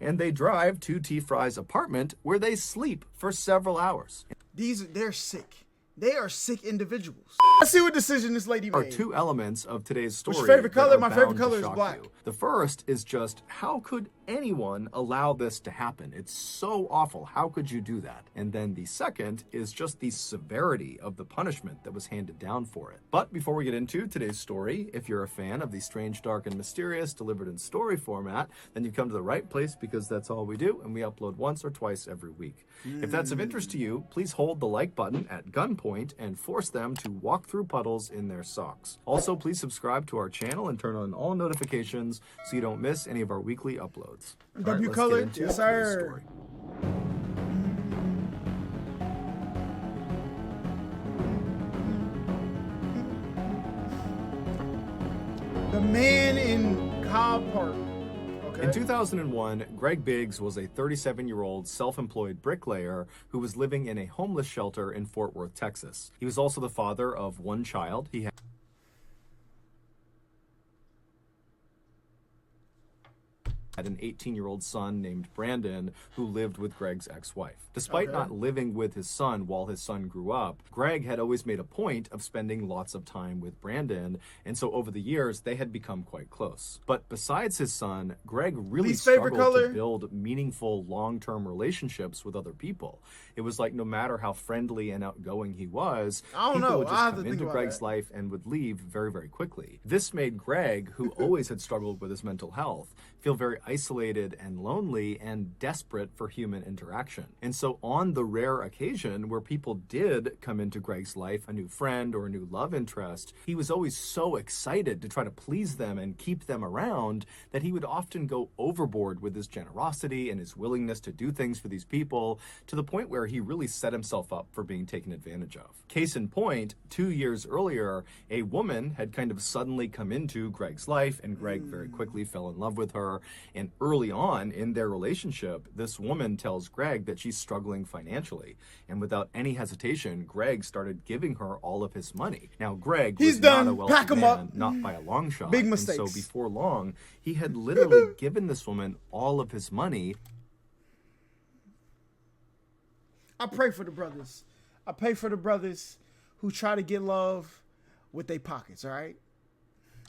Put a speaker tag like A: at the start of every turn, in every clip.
A: and they drive to T. Fry's apartment where they sleep for several hours.
B: They're sick. They are sick individuals. Let's see what decision this lady made.
A: There are two elements of today's story.
B: What's your favorite color? My favorite
A: bound to
B: color is
A: shock
B: black.
A: you. The first is just, how could anyone allow this to happen? It's so awful. How could you do that? And then the second is just the severity of the punishment that was handed down for it. But before we get into today's story, if you're a fan of the strange, dark, and mysterious delivered in story format, then you've come to the right place, because that's all we do, and we upload once or twice every week. If that's of interest to you, please hold the like button at gunpoint and force them to walk through puddles in their socks. Also, please subscribe to our channel and turn on all notifications so you don't miss any of our weekly uploads.
B: W color, yes sir. The man in Cobb Park.
A: In 2001, Greg Biggs was a 37-year-old self-employed bricklayer who was living in a homeless shelter in Fort Worth, Texas. He was also the father of one child. He had an 18-year-old son named Brandon who lived with Greg's ex-wife. Despite not living with his son while his son grew up, Greg had always made a point of spending lots of time with Brandon, and so over the years they had become quite close. But besides his son, Greg really struggled to build meaningful long-term relationships with other people. It was like no matter how friendly and outgoing he was, people would just come into Greg's life and would leave very, very quickly. This made Greg, who always had struggled with his mental health, feel very isolated and lonely and desperate for human interaction. And so on the rare occasion where people did come into Greg's life, a new friend or a new love interest, he was always so excited to try to please them and keep them around that he would often go overboard with his generosity and his willingness to do things for these people, to the point where he really set himself up for being taken advantage of. Case in point, 2 years earlier, a woman had kind of suddenly come into Greg's life, and Greg very quickly fell in love with her. And early on in their relationship, this woman tells Greg that she's struggling financially. And without any hesitation, Greg started giving her all of his money. Now, Greg was not a wealthy man, not by a long shot.
B: Big mistakes.
A: And so before long, he had literally given this woman all of his money.
B: I pray for the brothers. I pray for the brothers who try to get love with their pockets, all right?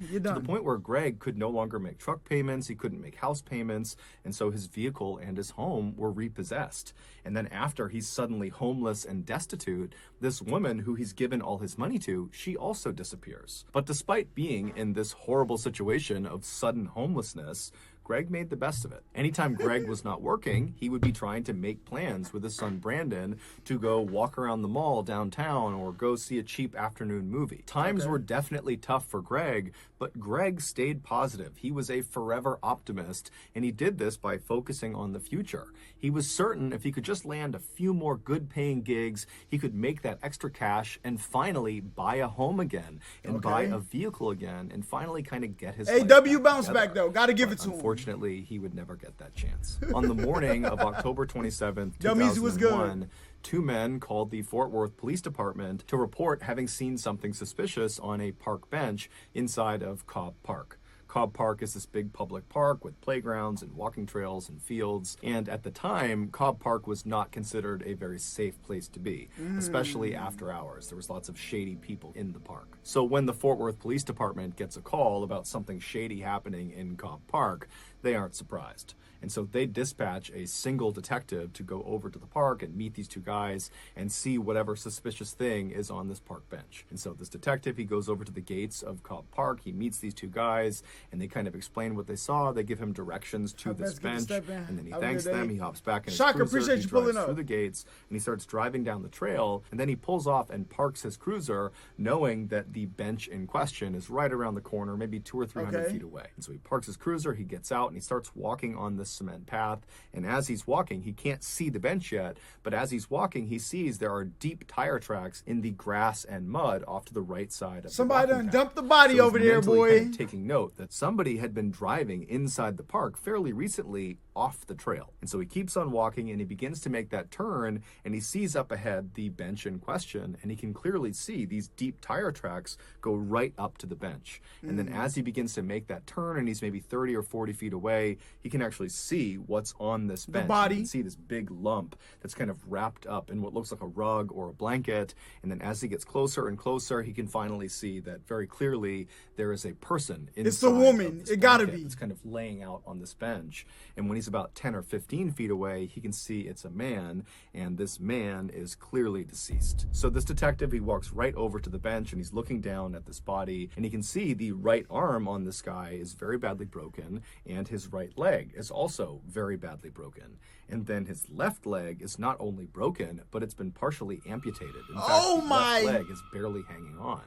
B: You're done.
A: To the point where Greg could no longer make truck payments, he couldn't make house payments, and so his vehicle and his home were repossessed. And then after he's suddenly homeless and destitute, this woman who he's given all his money to, she also disappears. But despite being in this horrible situation of sudden homelessness, Greg made the best of it. Anytime Greg was not working, he would be trying to make plans with his son Brandon to go walk around the mall downtown or go see a cheap afternoon movie. Times were definitely tough for Greg, but Greg stayed positive. He was a forever optimist, and he did this by focusing on the future. He was certain if he could just land a few more good-paying gigs, he could make that extra cash and finally buy a home again and buy a vehicle again and finally kind of get his
B: AW bounce back, though. Got to give it to him.
A: Unfortunately, he would never get that chance. On the morning of October 27th, 2001, two men called the Fort Worth Police Department to report having seen something suspicious on a park bench inside of Cobb Park. Cobb Park is this big public park with playgrounds and walking trails and fields. And at the time, Cobb Park was not considered a very safe place to be, especially after hours. There was lots of shady people in the park. So when the Fort Worth Police Department gets a call about something shady happening in Cobb Park, they aren't surprised. And so they dispatch a single detective to go over to the park and meet these two guys and see whatever suspicious thing is on this park bench. And so this detective, he goes over to the gates of Cobb Park, he meets these two guys, and they kind of explain what they saw. They give him directions to this bench, and then he thanks them. He hops back in his cruiser,
B: appreciate you pulling up.
A: through the gates, and he starts driving down the trail, and then he pulls off and parks his cruiser, knowing that the bench in question is right around the corner, maybe 200 or 300 feet away. And so he parks his cruiser, he gets out, and he starts walking on this cement path. And as he's walking, he can't see the bench yet, but as he's walking, he sees there are deep tire tracks in the grass and mud off to the right side of
B: Somebody
A: the
B: done dumped the body over there, boy.
A: Kind of taking note that somebody had been driving inside the park fairly recently off the trail. And so he keeps on walking and he begins to make that turn, and he sees up ahead the bench in question, and he can clearly see these deep tire tracks go right up to the bench. And then as he begins to make that turn and he's maybe 30 or 40 feet away, he can actually see what's on this bench.
B: The body.
A: You can see this big lump that's kind of wrapped up in what looks like a rug or a blanket. And then as he gets closer and closer, he can finally see that very clearly there is a person inside.
B: It's the woman. It gotta be.
A: It's kind of laying out on this bench. And when he's about 10 or 15 feet away, he can see it's a man, and this man is clearly deceased. So this detective, he walks right over to the bench and he's looking down at this body, and he can see the right arm on this guy is very badly broken, and his right leg is also very badly broken. And then his left leg is not only broken, but it's been partially amputated. In fact, his left leg is barely hanging on.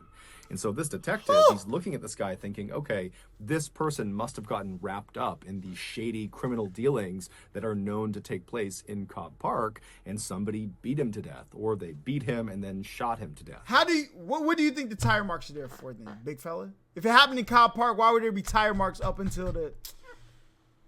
A: And so this detective, he's looking at this guy thinking, okay, this person must have gotten wrapped up in these shady criminal dealings that are known to take place in Cobb Park, and somebody beat him to death, or they beat him and then shot him to death.
B: What do you think the tire marks are there for then, big fella? If it happened in Cobb Park, why would there be tire marks up until the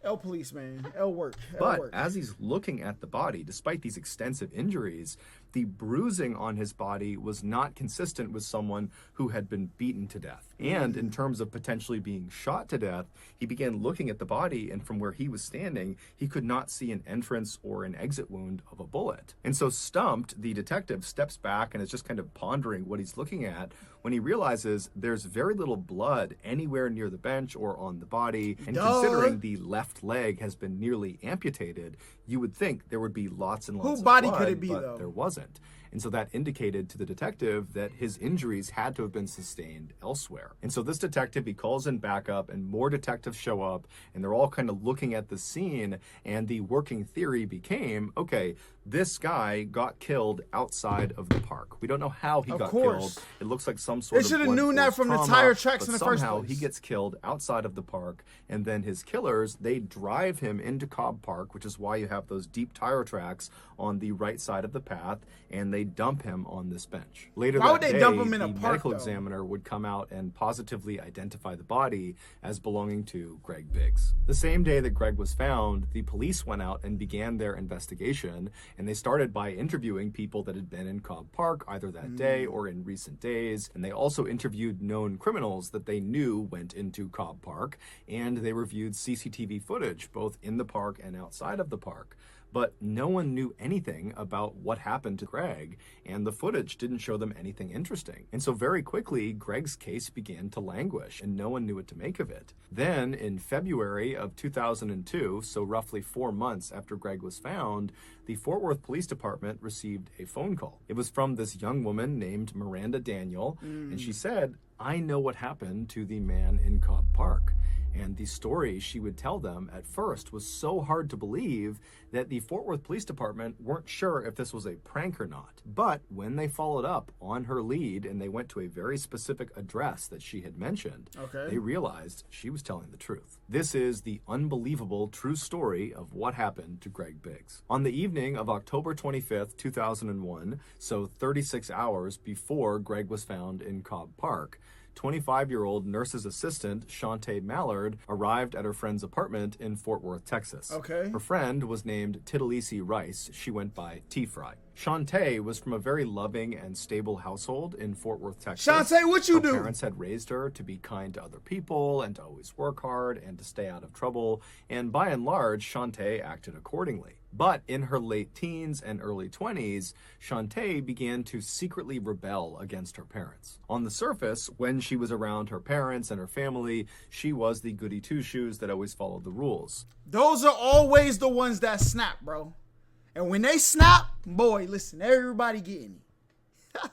B: L police, man? L work.
A: But as he's looking at the body, despite these extensive injuries, the bruising on his body was not consistent with someone who had been beaten to death. And in terms of potentially being shot to death, he began looking at the body, and from where he was standing, he could not see an entrance or an exit wound of a bullet. And so stumped, the detective steps back and is just kind of pondering what he's looking at when he realizes there's very little blood anywhere near the bench or on the body. And considering the left leg has been nearly amputated, you would think there would be lots and lots
B: Whose
A: of
B: body
A: blood,
B: could it be,
A: but
B: though?
A: there wasn't. And so that indicated to the detective that his injuries had to have been sustained elsewhere. And so this detective, he calls in backup, and more detectives show up, and they're all kind of looking at the scene, and the working theory became, okay, this guy got killed outside of the park. We don't know how he got killed. It looks like some sort of
B: should have known that from the
A: trauma,
B: tire tracks
A: but
B: in the first
A: somehow
B: place.
A: he gets killed outside of the park, and then his killers, they drive him into Cobb Park, which is why you have those deep tire tracks on the right side of the path, and they dump him on this bench. Later
B: Why
A: that
B: would they
A: day,
B: dump him in a
A: the
B: park,
A: medical
B: though?
A: examiner would come out and positively identify the body as belonging to Greg Biggs. The same day that Greg was found, the police went out and began their investigation, and they started by interviewing people that had been in Cobb Park either that day or in recent days, and they also interviewed known criminals that they knew went into Cobb Park, and they reviewed CCTV footage both in the park and outside of the park. But no one knew anything about what happened to Greg, and the footage didn't show them anything interesting. And so very quickly, Greg's case began to languish, and no one knew what to make of it. Then, in February of 2002, so roughly 4 months after Greg was found, the Fort Worth Police Department received a phone call. It was from this young woman named Miranda Daniel, and she said, "I know what happened to the man in Cobb Park." And the story she would tell them at first was so hard to believe that the Fort Worth Police Department weren't sure if this was a prank or not. But when they followed up on her lead and they went to a very specific address that she had mentioned, they realized she was telling the truth. This is the unbelievable true story of what happened to Greg Biggs. On the evening of October 25th, 2001, so 36 hours before Greg was found in Cobb Park, 25-year-old nurse's assistant, Shantae Mallard, arrived at her friend's apartment in Fort Worth, Texas. Her friend was named Tittalisi Rice. She went by T-Fry. Shantae was from a very loving and stable household in Fort Worth, Texas.
B: Shantae, what you do?
A: Her parents had raised her to be kind to other people and to always work hard and to stay out of trouble. And by and large, Shantae acted accordingly. But in her late teens and early 20s, Shantae began to secretly rebel against her parents. On the surface, when she was around her parents and her family, she was the goody two-shoes that always followed the rules.
B: Those are always the ones that snap, bro. And when they snap, boy, listen, everybody getting it.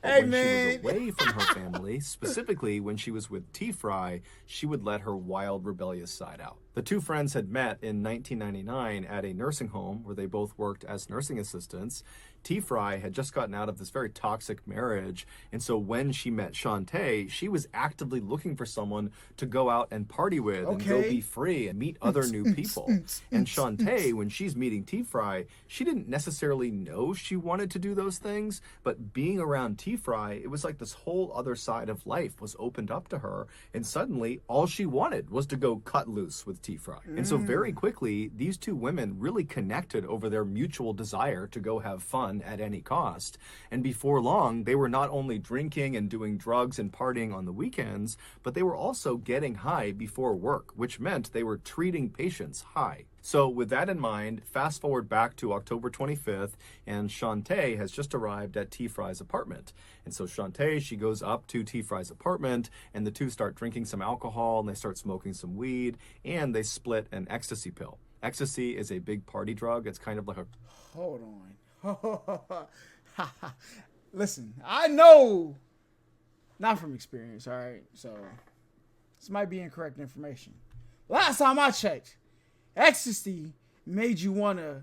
A: Hey, when she was away from her family, specifically when she was with T-Fry, she would let her wild, rebellious side out. The two friends had met in 1999 at a nursing home where they both worked as nursing assistants. T-Fry had just gotten out of this very toxic marriage, and so when she met Shantae, she was actively looking for someone to go out and party with and go be free and meet other new people. And Shantae, when she's meeting T-Fry, she didn't necessarily know she wanted to do those things, but being around T-Fry, it was like this whole other side of life was opened up to her, and suddenly all she wanted was to go cut loose with T. Fry. And so very quickly, these two women really connected over their mutual desire to go have fun at any cost. And before long, they were not only drinking and doing drugs and partying on the weekends, but they were also getting high before work, which meant they were treating patients high. So with that in mind, fast forward back to October 25th, and Shantae has just arrived at T. Fry's apartment. And so Shantae, she goes up to T. Fry's apartment, and the two start drinking some alcohol, and they start smoking some weed, and they split an ecstasy pill. Ecstasy is a big party drug. It's kind of like a...
B: Hold on. Listen, I know, not from experience, all right? So this might be incorrect information. Last time I checked, ecstasy made you want to,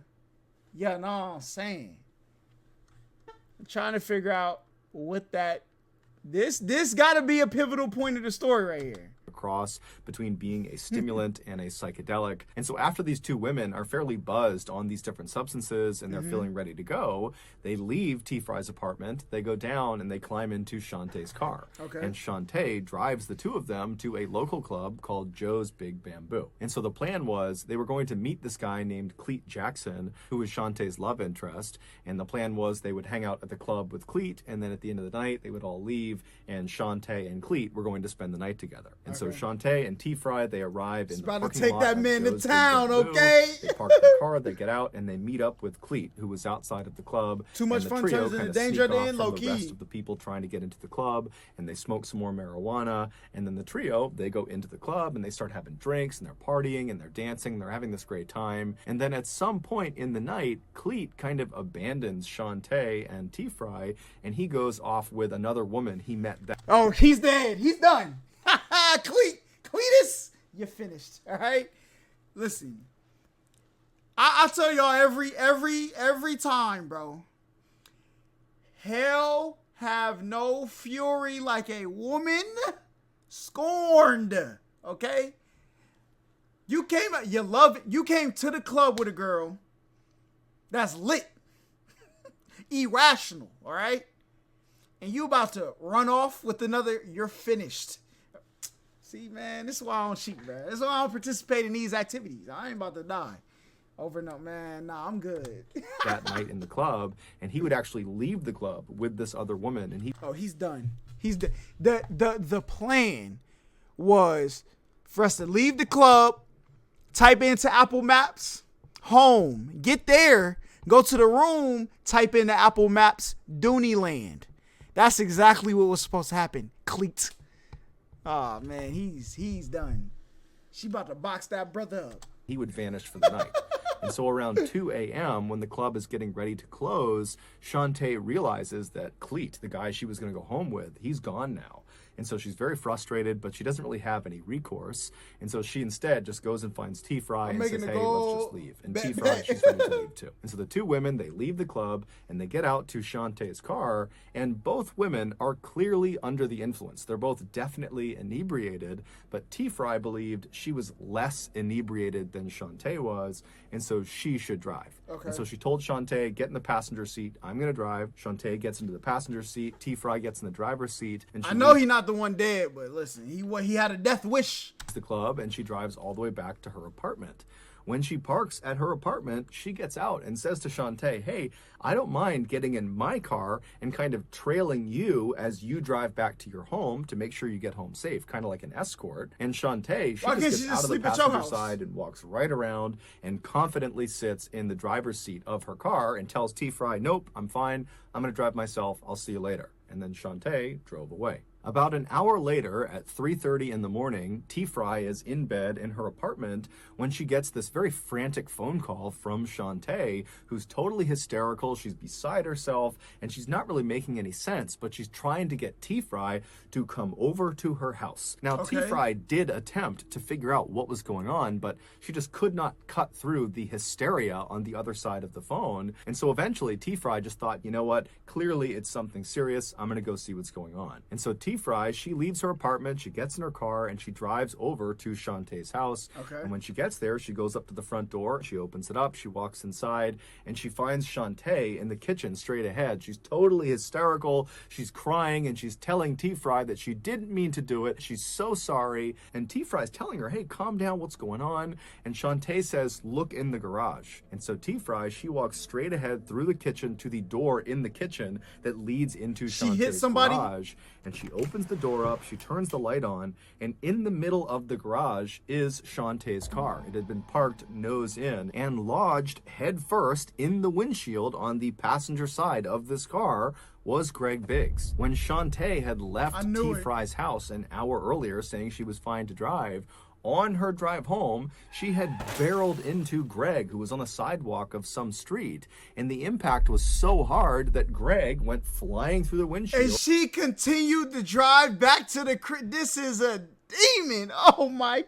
B: you know what I'm saying? I'm trying to figure out what that, this got to be a pivotal point of the story right here.
A: Cross between being a stimulant and a psychedelic. And so after these two women are fairly buzzed on these different substances and they're feeling ready to go, they leave T. Fry's apartment, they go down and they climb into Shantae's car.
B: Okay.
A: And Shantae drives the two of them to a local club called Joe's Big Bamboo. And so the plan was they were going to meet this guy named Cleet Jackson, who was Shantae's love interest. And the plan was they would hang out at the club with Cleet, and then at the end of the night, they would all leave, and Shantae and Cleet were going to spend the night together. And so Shantae and T. Fry, they arrive in the parking lot.
B: About to take that man to
A: Joe's Big
B: town,
A: Bamboo.
B: okay?
A: They park the car, they get out, and they meet up with Cleet, who was outside of the club.
B: Too much
A: and the
B: fun
A: trio
B: turns into
A: kinda
B: danger at
A: sneak
B: the
A: off
B: end,
A: from
B: low-key.
A: the rest of the people trying to get into the club, and they smoke some more marijuana. And then the trio, they go into the club, and they start having drinks, and they're partying, and they're dancing, and they're having this great time. And then at some point in the night, Cleet kind of abandons Shantae and T. Fry, and he goes off with another woman he met that...
B: Oh, he's dead. He's done. Cletus, you're finished. All right. Listen, I tell y'all every time, bro. Hell have no fury like a woman scorned. Okay. You came to the club with a girl that's lit, irrational. All right. And you about to run off with another, you're finished. See, man, this is why I don't cheat, man. This is why I don't participate in these activities. I ain't about to die. Over and up, man. Nah, I'm good.
A: that night in the club, and he would actually leave the club with this other woman, and
B: he's done. The plan was for us to leave the club, type into Apple Maps, home, get there, go to the room, type into Apple Maps, Dooney Land. That's exactly what was supposed to happen. Cleet. Oh, man, he's done. She about to box that brother up.
A: He would vanish for the night. And so around 2 a.m., when the club is getting ready to close, Shantae realizes that Cleet, the guy she was going to go home with, he's gone now. And so she's very frustrated, but she doesn't really have any recourse. And so she instead just goes and finds T. Fry and says, hey, let's just leave. And T. Fry, she's ready to leave too. And so the two women, they leave the club and they get out to Shantae's car. And both women are clearly under the influence. They're both definitely inebriated, but T. Fry believed she was less inebriated than Shantae was. And so she should drive.
B: Okay.
A: And so she told Shantae, get in the passenger seat. I'm going to drive. Shantae gets into the passenger seat. T. Fry gets in the driver's seat. And
B: I know he's not the one dead, but listen, he had a death wish.
A: The club, and she drives all the way back to her apartment. When she parks at her apartment, she gets out and says to Shantae, hey, I don't mind getting in my car and kind of trailing you as you drive back to your home to make sure you get home safe, kind of like an escort. And Shantae, she just gets out of the passenger side and walks right around and confidently sits in the driver's seat of her car and tells T. Fry, nope, I'm fine. I'm going to drive myself. I'll see you later. And then Shantae drove away. About an hour later, at 3:30 in the morning, T. Fry is in bed in her apartment when she gets this very frantic phone call from Shantae, who's totally hysterical. She's beside herself, and she's not really making any sense, but she's trying to get T. Fry to come over to her house. Now, T. Fry did attempt to figure out what was going on, but she just could not cut through the hysteria on the other side of the phone. And so eventually, T. Fry just thought, you know what? Clearly, it's something serious. I'm going to go see what's going on. And so T. T-Fry, she leaves her apartment, she gets in her car, and she drives over to Shantae's house.
B: Okay.
A: And when she gets there, she goes up to the front door, she opens it up, she walks inside, and she finds Shantae in the kitchen straight ahead. She's totally hysterical, she's crying, and she's telling T-Fry that she didn't mean to do it. She's so sorry. And T-Fry's telling her, hey, calm down, what's going on? And Shantae says, look in the garage. And so T-Fry, she walks straight ahead through the kitchen to the door in the kitchen that leads into Shantae's garage. And she opens the door up, she turns the light on, and in the middle of the garage is Shantae's car. It had been parked nose in and lodged head first in the windshield on the passenger side of this car was Greg Biggs. When Shantae had left T-Fry's house an hour earlier saying she was fine to drive, on her drive home, she had barreled into Greg, who was on a sidewalk of some street, and the impact was so hard that Greg went flying through the windshield.
B: And she continued to drive back to the crib. This is a demon. Oh my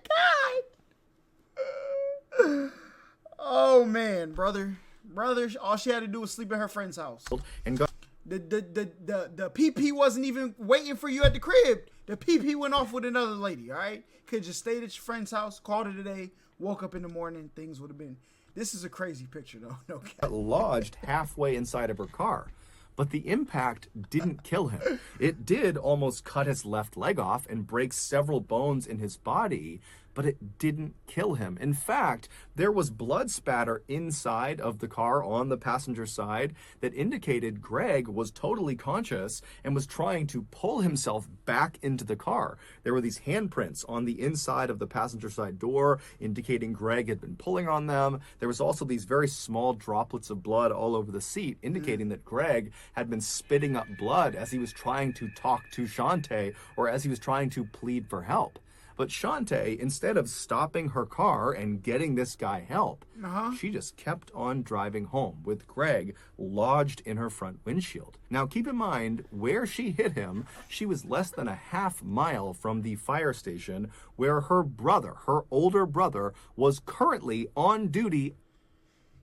B: God. Oh man, brother, all she had to do was sleep at her friend's house.
A: And got
B: the PP wasn't even waiting for you at the crib. The PP went off with another lady, all right? Could just stayed at your friend's house, called it a day, woke up in the morning, things would have been. This is a crazy picture, though. No cap.
A: Lodged halfway inside of her car. But the impact didn't kill him. It did almost cut his left leg off and break several bones in his body, but it didn't kill him. In fact, there was blood spatter inside of the car on the passenger side that indicated Greg was totally conscious and was trying to pull himself back into the car. There were these handprints on the inside of the passenger side door indicating Greg had been pulling on them. There was also these very small droplets of blood all over the seat indicating that Greg had been spitting up blood as he was trying to talk to Shantae or as he was trying to plead for help. But Shantae, instead of stopping her car and getting this guy help, she just kept on driving home with Greg lodged in her front windshield. Now, keep in mind, where she hit him, she was less than a half mile from the fire station where her brother, her older brother, was currently on duty.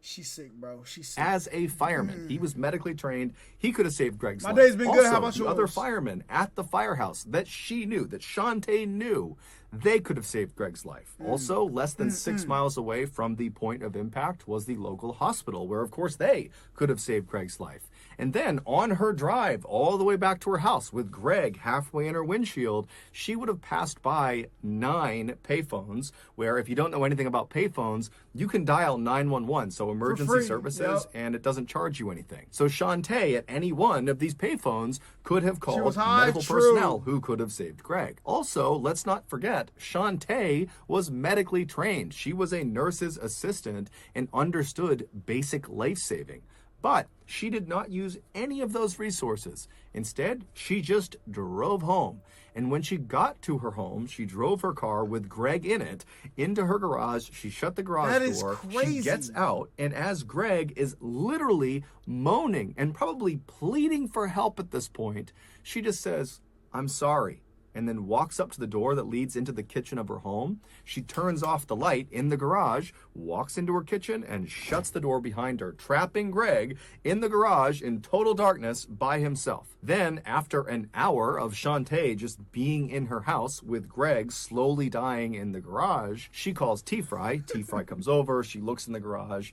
B: She's sick, bro. She's sick.
A: As a fireman. He was medically trained. He could have saved Greg's life.
B: My day's been good. How about
A: the
B: yours?
A: Other firemen at the firehouse that she knew, that Shantae knew, they could have saved Greg's life. Also, less than 6 miles away from the point of impact was the local hospital, where, of course, they could have saved Greg's life. And then, on her drive all the way back to her house with Greg halfway in her windshield, she would have passed by 9 payphones, where, if you don't know anything about payphones, you can dial 911, so emergency services, and it doesn't charge you anything. So Shantae, at any one of these payphones, could have called medical personnel who could have saved Greg. Also, let's not forget, Shantae was medically trained. She was a nurse's assistant and understood basic life-saving. But she did not use any of those resources. Instead, she just drove home. And when she got to her home, she drove her car with Greg in it into her garage. She shut the garage door. She gets out. And as Greg is literally moaning and probably pleading for help at this point, she just says, "I'm sorry," and then walks up to the door that leads into the kitchen of her home. She turns off the light in the garage, walks into her kitchen, and shuts the door behind her, trapping Greg in the garage in total darkness by himself. Then, after an hour of Shantae just being in her house with Greg slowly dying in the garage, she calls T-Fry. T-Fry comes over, she looks in the garage,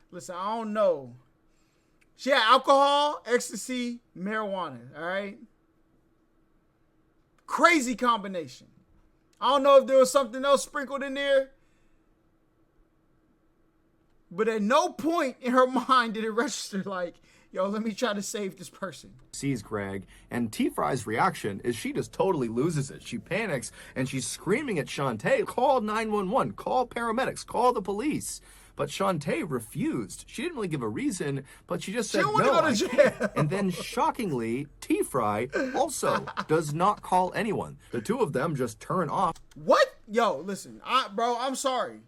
B: Listen, I don't know. She had alcohol, ecstasy, marijuana, all right? Crazy combination. I don't know if there was something else sprinkled in there, but at no point in her mind did it register like, yo, let me try to save this person.
A: Sees Greg, and T-Fry's reaction is she just totally loses it. She panics, and she's screaming at Shantae, call 911, call paramedics, call the police. But Shantae refused. She didn't really give a reason, but she just said,
B: no, I can't.
A: And then, shockingly, T-Fry also does not call anyone. The two of them just turn off.
B: What? Yo, listen, bro, I'm sorry.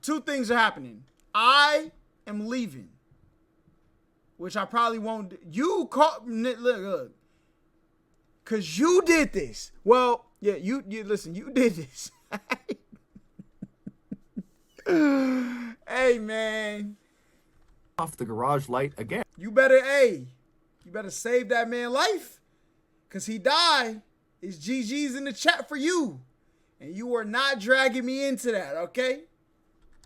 B: Two things are happening. I am leaving, which I probably won't do. You caught, look, because you did this. Well, yeah, you listen, you did this. Hey, man.
A: Off the garage light again.
B: You better, hey, You better save that man's life. Because he died. It's GG's in the chat for you. And you are not dragging me into that, okay?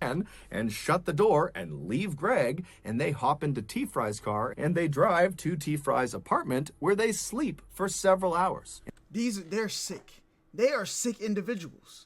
A: And shut the door and leave Greg, and they hop into T-Fry's car and they drive to T-Fry's apartment where they sleep for several hours.
B: They're sick. They are sick individuals.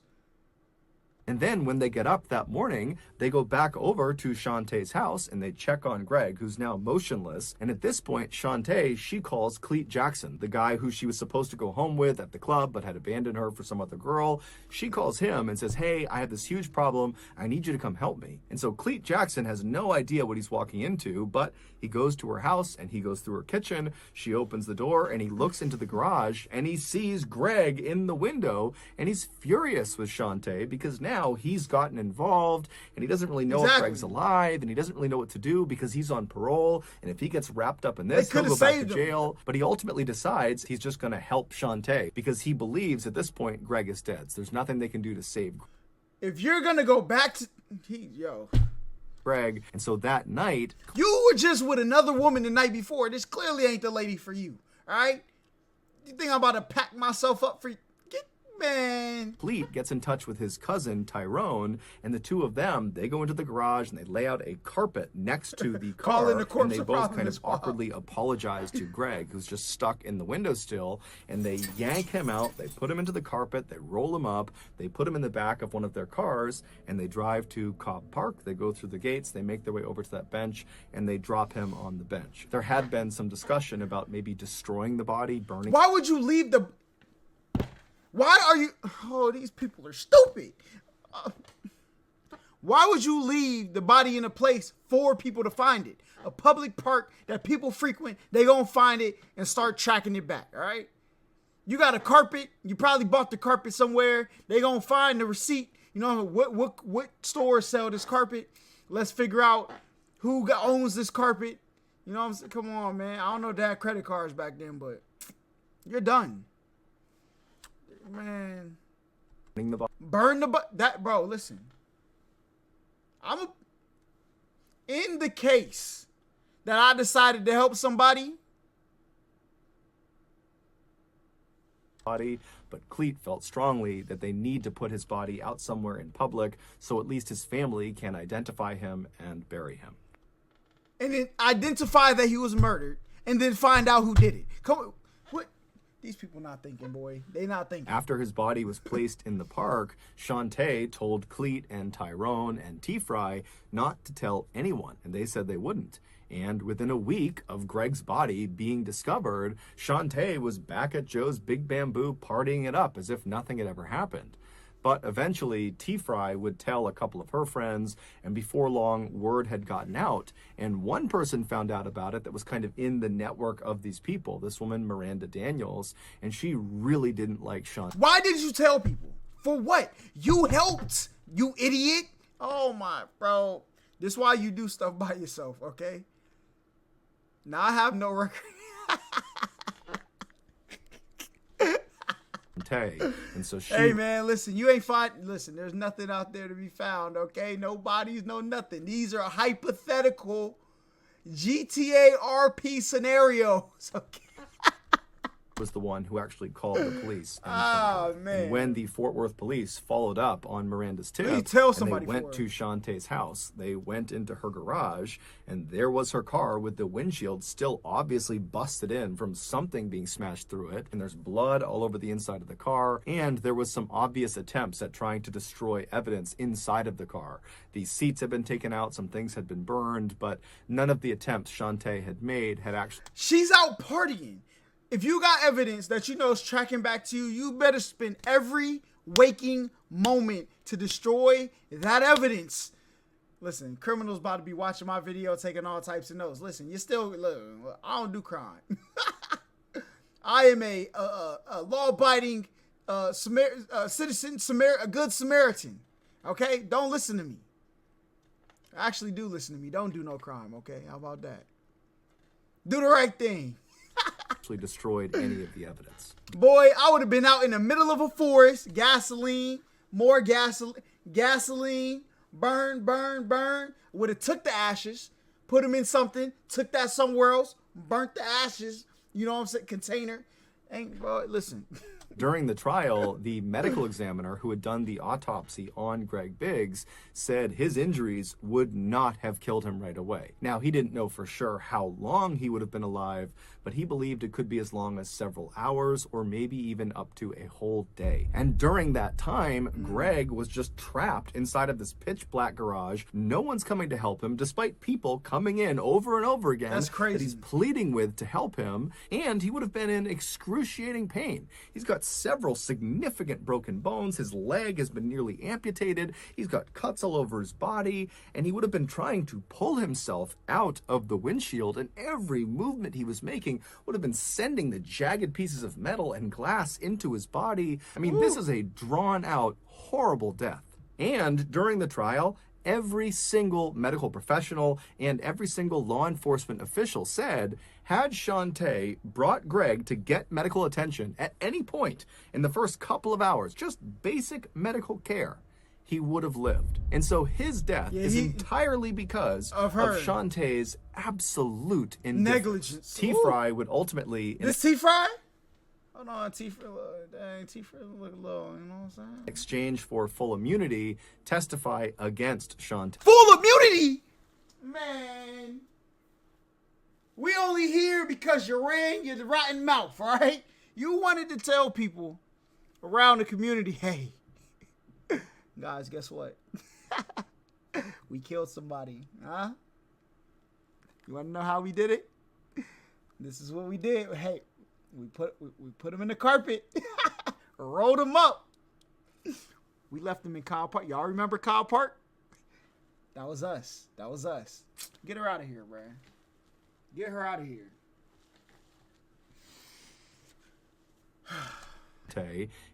A: And then when they get up that morning, they go back over to Shantae's house and they check on Greg, who's now motionless. And at this point, Shantae, she calls Cleet Jackson, the guy who she was supposed to go home with at the club but had abandoned her for some other girl. She calls him and says, hey, I have this huge problem. I need you to come help me. And so Cleet Jackson has no idea what he's walking into, but he goes to her house and he goes through her kitchen. She opens the door and he looks into the garage and he sees Greg in the window, and he's furious with Shantae because now he's gotten involved and he doesn't really know if Greg's alive, and he doesn't really know what to do because he's on parole, and if he gets wrapped up in this, he'll go back to jail. But he ultimately decides he's just going to help Shantae because he believes at this point Greg is dead. So there's nothing they can do to save
B: If you're going to go back to...
A: Greg. And so that night...
B: You were just with another woman the night before. This clearly ain't the lady for you. All right? You think I'm about to pack myself up for you? Man.
A: Cleet gets in touch with his cousin Tyrone, and the two of them, they go into the garage and they lay out a carpet next to the car, and they both kind of awkwardly apologize to Greg, who's just stuck in the windowsill, and they yank him out, they put him into the carpet, they roll him up, they put him in the back of one of their cars, and they drive to Cobb Park. They go through the gates, they make their way over to that bench, and they drop him on the bench. There had been some discussion about maybe destroying the body, burning...
B: Why would you leave the... Why are you... Oh, these people are stupid. Why would you leave the body in a place for people to find it? A public park that people frequent, they gonna find it and start tracking it back, all right? You got a carpet. You probably bought the carpet somewhere. They gonna find the receipt. You know, what stores sell this carpet? Let's figure out who owns this carpet. You know what I'm saying? Come on, man. I don't know if they had credit cards back then, but you're done. Man, burn the that bro. Listen, in the case that I decided to help somebody.
A: Body, but Cleet felt strongly that they need to put his body out somewhere in public so at least his family can identify him and bury him.
B: And then identify that he was murdered, and then find out who did it. Come on. These people not thinking, boy. They not thinking.
A: After his body was placed in the park, Shantae told Cleet and Tyrone and T-Fry not to tell anyone, and they said they wouldn't. And within a week of Greg's body being discovered, Shantae was back at Joe's Big Bamboo partying it up as if nothing had ever happened. But eventually, T-Fry would tell a couple of her friends, and before long, word had gotten out. And one person found out about it that was kind of in the network of these people, this woman, Miranda Daniels, and she really didn't like Shantae.
B: Why did you tell people? For what? You helped, you idiot. Oh my, bro. This is why you do stuff by yourself, okay? Now I have no record.
A: And so she...
B: Hey man, listen, you ain't listen, there's nothing out there to be found, okay? No bodies, no nothing. These are hypothetical GTA RP scenarios, okay?
A: was the one who actually called the police.
B: Man.
A: And when the Fort Worth police followed up on Miranda's tip,
B: and they
A: went to Shantae's house, they went into her garage, and there was her car with the windshield still obviously busted in from something being smashed through it, and there's blood all over the inside of the car, and there was some obvious attempts at trying to destroy evidence inside of the car. The seats had been taken out, some things had been burned, but none of the attempts Shantae had made had actually...
B: She's out partying. If you got evidence that you know is tracking back to you, you better spend every waking moment to destroy that evidence. Listen, criminals about to be watching my video, taking all types of notes. Listen, you still, look, I don't do crime. I am a law-abiding citizen, a good Samaritan. Okay? Don't listen to me. Actually, do listen to me. Don't do no crime, okay? How about that? Do the right thing.
A: Actually destroyed any of the evidence.
B: Boy, I would have been out in the middle of a forest, gasoline, more gasoline, burn. Would have took the ashes, put them in something, took that somewhere else, burnt the ashes, you know what I'm saying, container. Ain't, bro, listen.
A: During the trial, the medical examiner who had done the autopsy on Greg Biggs said his injuries would not have killed him right away. Now, he didn't know for sure how long he would have been alive, but he believed it could be as long as several hours or maybe even up to a whole day. And during that time, Greg was just trapped inside of this pitch black garage. No one's coming to help him, despite people coming in over and over again.
B: That's crazy.
A: That he's pleading with to help him, and he would have been in excruciating pain. He's got several significant broken bones. His leg has been nearly amputated. He's got cuts all over his body, and he would have been trying to pull himself out of the windshield, and every movement he was making would have been sending the jagged pieces of metal and glass into his body. I mean, this is a drawn-out, horrible death. And during the trial, every single medical professional and every single law enforcement official said, had Shantae brought Greg to get medical attention at any point in the first couple of hours, just basic medical care, he would have lived. And so his death is entirely because of Shantae's absolute
B: negligence.
A: T-Fry would ultimately...
B: This T-Fry? Hold on, T-Fry, dang, T-Fry look low, you know what I'm saying?
A: Exchange for full immunity, testify against Shantae.
B: Full immunity? Man. We only here because you ran your rotten mouth, all right? You wanted to tell people around the community, hey, guys, guess what? We killed somebody, huh? You want to know how we did it? This is what we did. Hey, we put him in the carpet, rolled him up. We left him in Kyle Park. Y'all remember Kyle Park? That was us. That was us. Get her out of here, Brian. Get her out of here.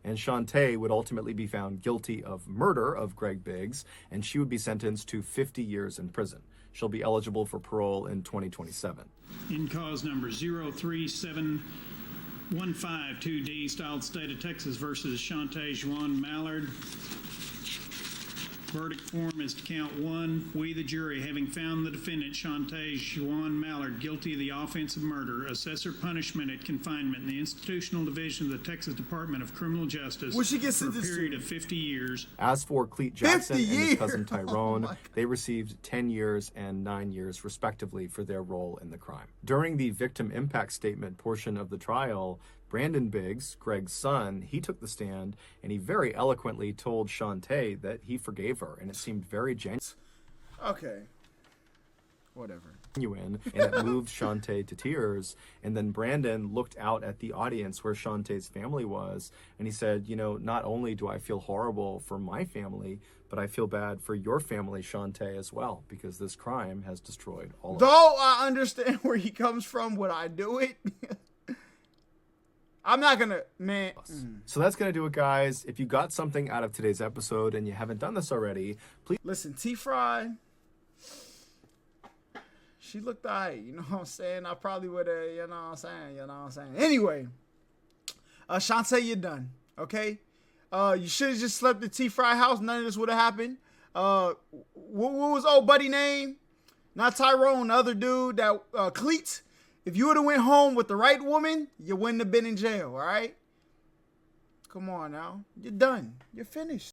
A: And Shantae would ultimately be found guilty of murder of Greg Biggs, and she would be sentenced to 50 years in prison. She'll be eligible for parole in 2027.
C: In cause number 037152 D, styled State of Texas versus Shantae Juan Mallard. Verdict form is to count one. We, the jury, having found the defendant, Shantae Juan Mallard, guilty of the offense of murder, assess her punishment at confinement in the Institutional Division of the Texas Department of Criminal Justice for a period of 50 years.
A: As for Cleet Jackson and his cousin Tyrone, they received 10 years and 9 years, respectively, for their role in the crime. During the victim impact statement portion of the trial, Brandon Biggs, Greg's son, he took the stand, and he very eloquently told Shantae that he forgave her, and it seemed very genuine.
B: Okay. Whatever.
A: And it moved Shantae to tears. And then Brandon looked out at the audience where Shantae's family was, and he said, you know, not only do I feel horrible for my family, but I feel bad for your family, Shantae, as well, because this crime has destroyed all of us.
B: Though I understand where he comes from, would I do it? I'm not gonna, man.
A: So that's gonna do it, guys. If you got something out of today's episode and you haven't done this already, please
B: listen. T-Fry, she looked alright. You know what I'm saying? I probably would have. You know what I'm saying? You know what I'm saying? Anyway, Shantae, you're done. Okay. You should have just slept at T-Fry house. None of this would have happened. What was old buddy name? Not Tyrone. The other dude that Cleet. If you would have went home with the right woman, you wouldn't have been in jail, all right? Come on now. You're done. You're finished.